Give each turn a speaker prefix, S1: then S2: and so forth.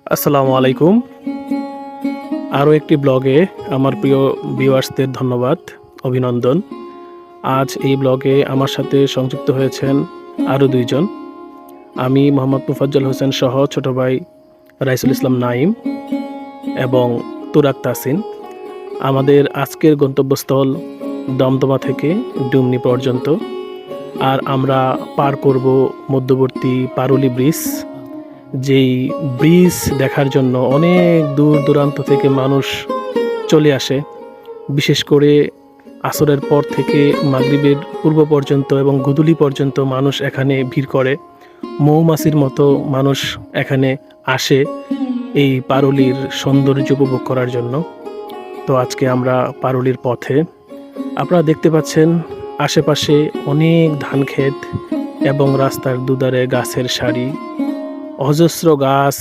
S1: আসসালামু আলাইকুম। আরও একটি ব্লগে আমার প্রিয় ভিউয়ার্সদের ধন্যবাদ, অভিনন্দন। আজ এই ব্লগে আমার সাথে সংযুক্ত হয়েছেন আরও ২ জন। আমি মোহাম্মদ মুফাজ্জল হোসেন সহ ছোট ভাই রাইসুল ইসলাম নাঈম এবং তুরাক তাসিন। আমাদের আজকের গন্তব্যস্থল দমদমা থেকে ডুমনি পর্যন্ত। আর আমরা পার করব মধ্যবর্তী পারুলি ব্রিজ। যেই ব্রিজ দেখার জন্য অনেক দূর দূরান্ত থেকে মানুষ চলে আসে। বিশেষ করে আসরের পর থেকে মাগরিবের পূর্ব পর্যন্ত এবং গোধূলি পর্যন্ত মানুষ এখানে ভিড় করে। মৌমাছির মতো মানুষ এখানে আসে এই পারুলির সৌন্দর্য উপভোগ করার জন্য। তো আজকে আমরা পারুলির পথে। আপনারা দেখতে পাচ্ছেন আশেপাশে অনেক ধান ক্ষেত এবং রাস্তার দুধারে গাছের সারি, অজস্র গাছ।